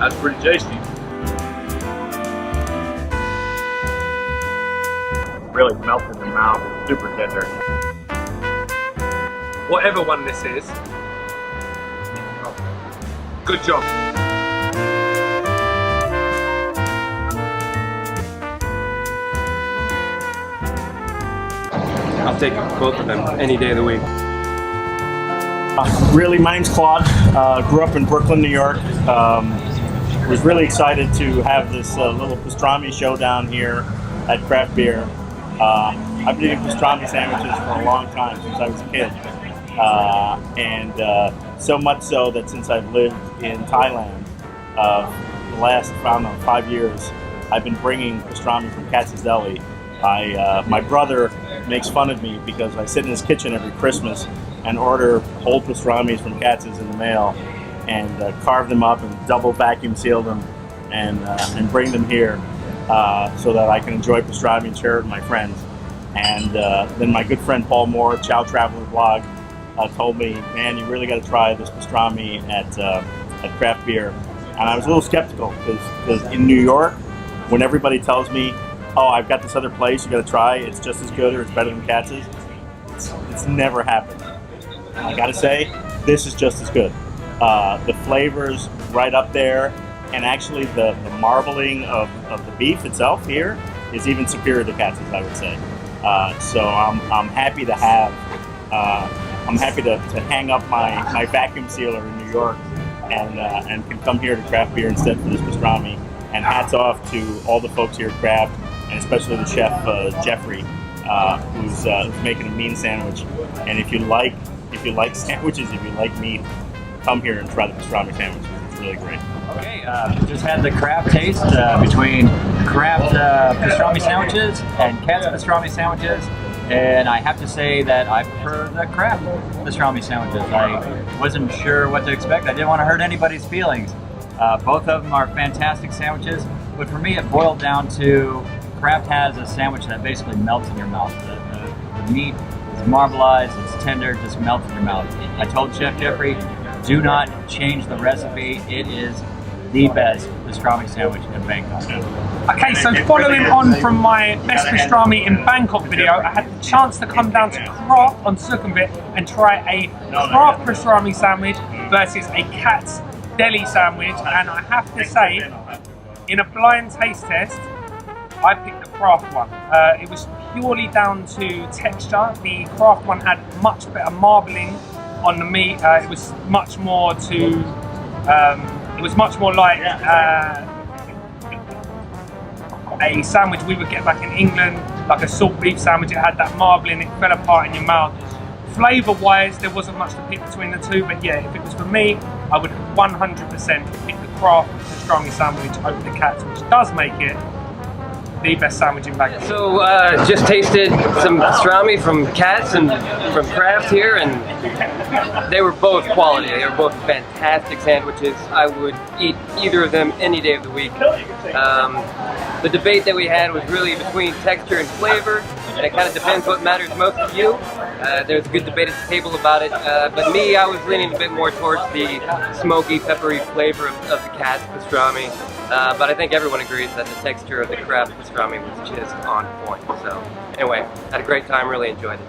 That's pretty tasty. Really melts in the mouth, it's super tender. Whatever one this is, good job. I'll take both of them any day of the week. Really, my name's Claude. Grew up in Brooklyn, New York. Was really excited to have this little pastrami showdown here at Craft Beer. I've been eating pastrami sandwiches for a long time, since I was a kid. And so much so that since I've lived in Thailand, the last, I don't know, 5 years, I've been bringing pastrami from Katz's Deli. My brother makes fun of me because I sit in his kitchen every Christmas and order whole pastramis from Katz's in the mail and carve them up and double vacuum seal them and bring them here so that I can enjoy pastrami and share it with my friends. And then my good friend Paul Moore, Chow Traveler Blog, told me, man, you really got to try this pastrami at Craft Beer. And I was a little skeptical because in New York, when everybody tells me, oh, I've got this other place you got to try, it's just as good or it's better than Katz's, it's never happened. I got to say, this is just as good. The flavors right up there, and actually the marbling of the beef itself here is even superior to Katz's, I would say. So I'm happy to have, I'm happy to hang up my vacuum sealer in New York and can come here to Craft Beer instead for this pastrami. And hats off to all the folks here at Craft, and especially the chef Jeffrey, who's making a mean sandwich. And if you like sandwiches, if you like meat, come here and try the pastrami sandwiches. It's really great. Okay, just had the Craft taste between Craft pastrami sandwiches and Katz pastrami sandwiches, and I have to say that I prefer the Craft pastrami sandwiches. I wasn't sure what to expect. I didn't want to hurt anybody's feelings. Both of them are fantastic sandwiches, but for me it boiled down to Craft has a sandwich that basically melts in your mouth. The meat is marbleized, it's tender, just melts in your mouth. I told Chef Jeffrey, do not change the recipe. It is the best pastrami sandwich in Bangkok. Okay, so following on from my best pastrami in Bangkok video, I had the chance to come down to Craft on Sukhumvit and try a Craft pastrami sandwich versus a Katz Deli sandwich, and I have to say, in a blind taste test, I picked the Craft one. It was purely down to texture. The Craft one had much better marbling on the meat. It was much more like a sandwich we would get back in England, like a salt beef sandwich. It had that marbling, it fell apart in your mouth. Flavour-wise, there wasn't much to pick between the two, but yeah, if it was for me, I would 100% pick the Craft pastrami sandwich over the Katz, which does make it the best sandwich in Bangkok. So just tasted some pastrami from Katz and from Craft here, and they were both quality. They were both fantastic sandwiches. I would eat either of them any day of the week. The debate that we had was really between texture and flavor, and it kind of depends what matters most to you. There's a good debate at the table about it, but me, I was leaning a bit more towards the smoky, peppery flavor of the Katz pastrami. But I think everyone agrees that the texture of the Craft pastrami was just on point. So anyway, had a great time, really enjoyed it.